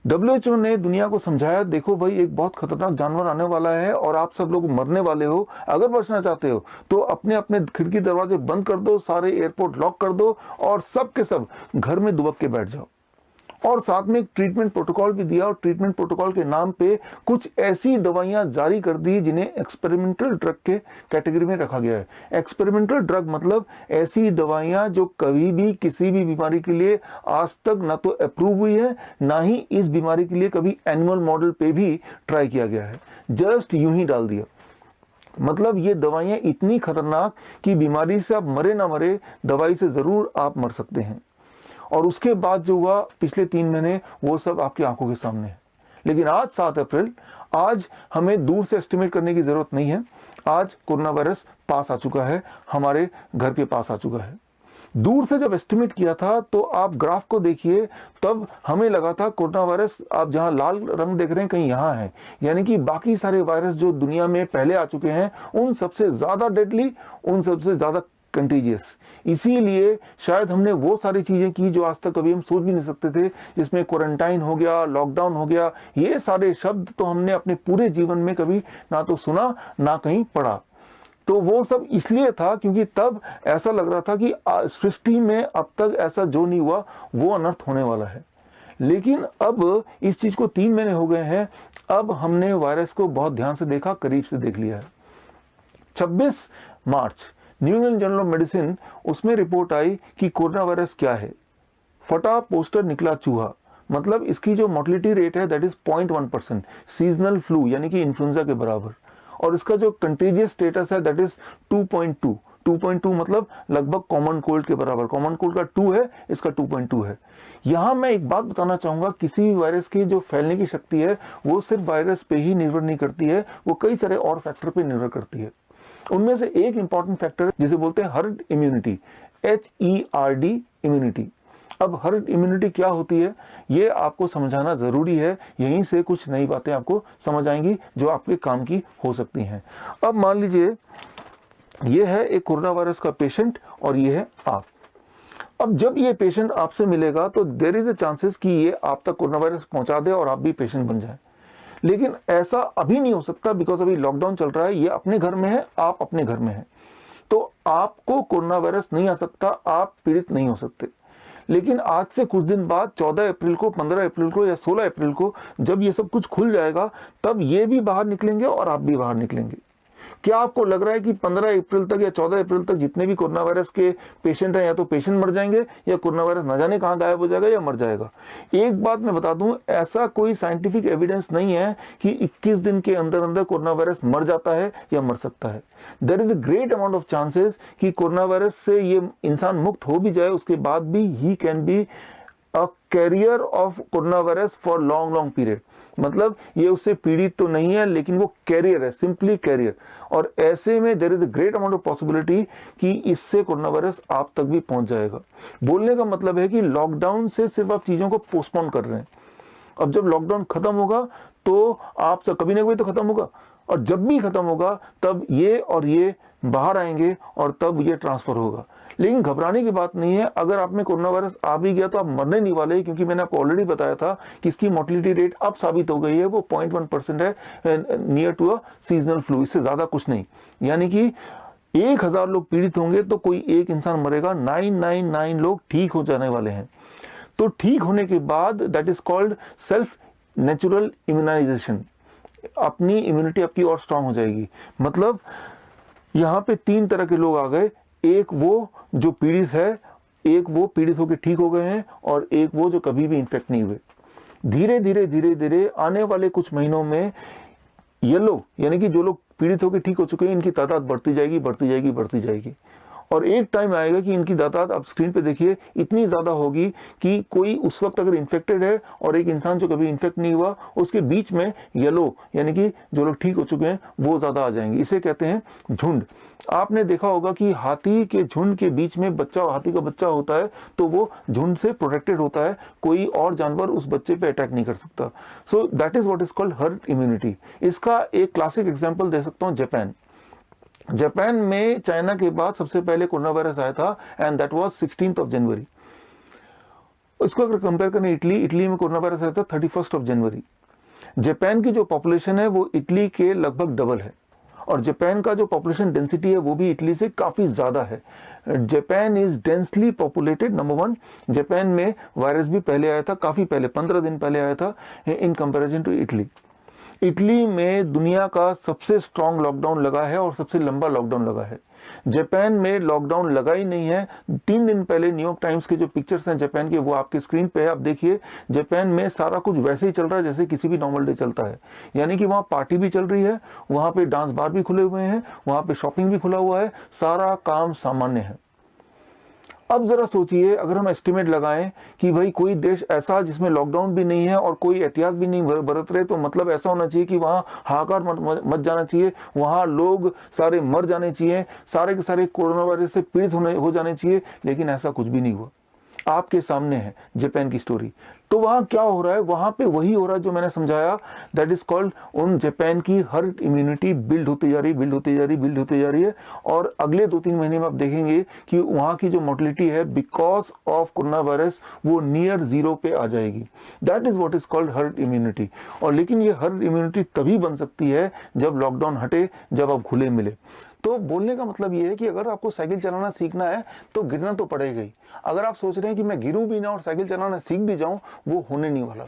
WHO ने दुनिया को समझाया, देखो भाई एक बहुत खतरनाक जानवर आने वाला है और आप सब लोग मरने वाले हो। अगर बचना चाहते हो तो अपने अपने खिड़की दरवाजे बंद कर दो, सारे एयरपोर्ट लॉक कर दो और सब के सब घर में दुबक के बैठ जाओ। और साथ में एक ट्रीटमेंट प्रोटोकॉल भी दिया और ट्रीटमेंट प्रोटोकॉल के नाम पे कुछ ऐसी दवाइयां जारी कर दी जिन्हें एक्सपेरिमेंटल ड्रग के कैटेगरी में रखा गया है। एक्सपेरिमेंटल ड्रग मतलब ऐसी दवाइयां जो कभी भी किसी भी बीमारी के लिए आज तक ना तो अप्रूव हुई है, ना ही इस बीमारी के लिए कभी एनिमल मॉडल पे भी ट्राई किया गया है, जस्ट यूं ही डाल दिया। मतलब ये दवाइयां इतनी खतरनाक कि बीमारी से आप मरे ना मरे, दवाई से जरूर आप मर सकते हैं। और उसके बाद जो हुआ पिछले 3 महीने, वो सब आपकी आंखों के सामने है। लेकिन आज 7 अप्रैल, आज हमें दूर से एस्टिमेट करने की जरूरत नहीं है। आज कोरोना वायरस पास आ चुका है, हमारे घर के पास आ चुका है। दूर से जब एस्टिमेट किया था तो आप ग्राफ को देखिए, तब हमें लगा था कोरोना वायरस, आप जहां लाल रंग देख रहे हैं कहीं यहां है, यानी कि बाकी सारे वायरस जो दुनिया में पहले आ चुके हैं उन सबसे ज्यादा डेडली, उन सबसे ज्यादा कंटीजियस। इसीलिए शायद हमने वो सारी चीजें की जो आज तक कभी हम सोच भी नहीं सकते थे, जिसमें क्वारंटाइन हो गया, लॉकडाउन हो गया। ये सारे शब्द तो हमने अपने पूरे जीवन में कभी ना तो सुना ना कहीं पढ़ा। तो वो सब इसलिए था क्योंकि तब ऐसा लग रहा था कि सृष्टि में अब तक ऐसा जो नहीं हुआ वो अनर्थ होने वाला है। लेकिन अब इस चीज को 3 महीने हो गए हैं, अब हमने वायरस को बहुत ध्यान से देखा, करीब से देख लिया है। 26 March New England Journal of Medicine, उसमें रिपोर्ट आई कि कोरोना वायरस क्या है। फटा पोस्टर निकला चूहा, मतलब इसकी जो मोर्टेलिटी रेट है दैट इज 0.1%, सीजनल फ्लू यानी कि इन्फ्लुएंजा के बराबर। और इसका जो कंटेजियस स्टेटस है दैट इज 2.2, 2.2 मतलब लगभग कॉमन कोल्ड के बराबर। कॉमन कोल्ड का 2 है, इसका 2.2 है। यहां मैं एक बात बताना चाहूंगा, किसी भी वायरस की जो फैलने की शक्ति है वो सिर्फ वायरस पे ही निर्भर नहीं करती है, वो कई सारे और फैक्टर पे निर्भर करती है। उनमें से एक इंपॉर्टेंट फैक्टर जिसे बोलते हैं हर्ड इम्यूनिटी, HERD इम्यूनिटी। अब हर्ड इम्यूनिटी क्या होती है ये आपको समझाना जरूरी है, यहीं से कुछ नई बातें आपको समझ आएंगी जो आपके काम की हो सकती हैं। अब मान लीजिए ये है एक कोरोना वायरस का पेशेंट और ये है आप। अब जब ये पेशेंट आपसे मिलेगा तो देयर इज अ चांसेस कि ये आप तक कोरोना वायरस पहुंचा दे और आप भी पेशेंट बन जाए। लेकिन ऐसा अभी नहीं हो सकता बिकॉज अभी लॉकडाउन चल रहा है, ये अपने घर में है, आप अपने घर में है, तो आपको कोरोना वायरस नहीं आ सकता, आप पीड़ित नहीं हो सकते। लेकिन आज से कुछ दिन बाद 14 अप्रैल को, 15 अप्रैल को या 16 अप्रैल को जब ये सब कुछ खुल जाएगा तब ये भी बाहर निकलेंगे और आप भी बाहर निकलेंगे। क्या आपको लग रहा है कि 15 अप्रैल तक या 14 अप्रैल तक जितने भी कोरोना वायरस के पेशेंट हैं या तो पेशेंट मर जाएंगे या कोरोना वायरस न जाने कहां गायब हो जाएगा या मर जाएगा? एक बात मैं बता दूं, ऐसा कोई साइंटिफिक एविडेंस नहीं है कि 21 दिन के अंदर अंदर कोरोना वायरस मर जाता है या मर सकता है। There is a great amount of chances कि कोरोना वायरस से ये इंसान मुक्त हो भी जाए, उसके बाद भी he can be a carrier of corona virus for long long period. मतलब ये उससे पीड़ित तो नहीं है लेकिन वो कैरियर है, सिंपली कैरियर। और ऐसे में there is a great amount of possibility कि इससे कोरोना वायरस आप तक भी पहुंच जाएगा। बोलने का मतलब है कि लॉकडाउन से सिर्फ आप चीजों को पोस्टपोन कर रहे हैं। अब जब लॉकडाउन खत्म होगा तो आप सब कभी ना कभी तो खत्म होगा, और जब भी खत्म होगा तब ये और ये बाहर आएंगे और तब ये ट्रांसफर होगा। लेकिन घबराने की बात नहीं है, अगर आप में कोरोना वायरस आ भी गया तो आप मरने नहीं वाले, क्योंकि मैंने आपको ऑलरेडी बताया था कि इसकी मोर्टेलिटी रेट अब साबित हो गई है, वो 0.1% है, near to a seasonal flu, इससे ज्यादा कुछ नहीं। यानी कि 1000 लोग पीड़ित होंगे तो कोई एक इंसान मरेगा, 999 लोग ठीक हो जाने वाले हैं। तो ठीक होने के बाद that is called self natural immunization, अपनी इम्यूनिटी आपकी और स्ट्रांग हो जाएगी। मतलब यहां पे 3 तरह के लोग आ गए, एक वो जो पीड़ित है, एक वो पीड़ित होकर ठीक हो गए हैं, और एक वो जो कभी भी इन्फेक्ट नहीं हुए। धीरे धीरे धीरे धीरे आने वाले कुछ महीनों में ये लोग, यानी कि जो लोग पीड़ित होकर ठीक हो चुके हैं, इनकी तादाद बढ़ती जाएगी, बढ़ती जाएगी, बढ़ती जाएगी। और एक टाइम आएगा कि इनकी तादाद, आप स्क्रीन पे देखिए, इतनी ज्यादा होगी कि कोई उस वक्त अगर इन्फेक्टेड है और एक इंसान जो कभी इन्फेक्ट नहीं हुआ, उसके बीच में येलो यानी कि जो लोग ठीक हो चुके हैं वो ज्यादा आ जाएंगे। इसे कहते हैं झुंड। आपने देखा होगा कि हाथी के झुंड के बीच में बच्चा, हाथी का बच्चा होता है तो वो झुंड से प्रोटेक्टेड होता है, कोई और जानवर उस बच्चे पे अटैक नहीं कर सकता। So that is what is called herd immunity. इसका एक क्लासिक एग्जांपल दे सकता हूं, जापान। जापान में चाइना के बाद सबसे पहले कोरोना वायरस आया था, एंड दैट वाज 16 जनवरी। इसको अगर कंपेयर करें इटली में कोरोना वायरस आया था 31 जनवरी। जापान की जो पॉपुलेशन है वो इटली के लगभग डबल है, और जापान का जो पॉपुलेशन डेंसिटी है वो भी इटली से काफी ज्यादा है। Japan is densely populated, number one. Japan में वायरस भी पहले आया था, काफी पहले, 15 दिन पहले आया था in comparison to Italy. Italy में दुनिया का सबसे स्ट्रांग लॉकडाउन लगा है और सबसे लंबा लॉकडाउन लगा है। जापान में लॉकडाउन लगा ही नहीं है। 3 दिन पहले न्यूयॉर्क टाइम्स के जो पिक्चर्स हैं जापान के, वो आपके स्क्रीन पे है, आप देखिए। जापान में सारा कुछ वैसे ही चल रहा है जैसे किसी भी नॉर्मल डे चलता है, यानी कि वहाँ पार्टी भी चल रही है, वहाँ पे डांस बार भी खुले हुए हैं, वहाँ पे शॉपिंग भी खुला हुआ है, सारा काम सामान्य है। अब जरा सोचिए, अगर हम एस्टिमेट लगाएं कि भाई कोई देश ऐसा जिसमें लॉकडाउन भी नहीं है और कोई एहतियात भी नहीं बरत रहे, तो मतलब ऐसा होना चाहिए कि वहां हाहाकार मच जाना चाहिए, वहां लोग सारे मर जाने चाहिए, सारे के सारे कोरोना वायरस से पीड़ित हो जाने चाहिए, लेकिन ऐसा कुछ भी नहीं हुआ। आपके सामने है जापान की स्टोरी। तो वहां क्या हो रहा है, वहां पे वही हो रहा है जो मैंने समझाया, दैट इज कॉल्ड, उन जापान की हर्ड इम्यूनिटी बिल्ड होती जा रही है। और अगले 2-3 महीने में आप देखेंगे कि वहां की जो मोर्टेलिटी है बिकॉज ऑफ कोरोना वायरस वो नियर जीरो पे आ जाएगी। That is what is called herd immunity. और लेकिन ये हर्ड इम्यूनिटी तभी बन सकती है जब लॉकडाउन हटे, जब आप खुले मिले। तो बोलने का मतलब ये है कि अगर आपको साइकिल चलाना सीखना है तो गिरना तो पड़ेगा ही। अगर आप सोच रहे हैं कि मैं गिरूं भी ना और साइकिल चलाना सीख भी जाऊं, वो होने नहीं वाला।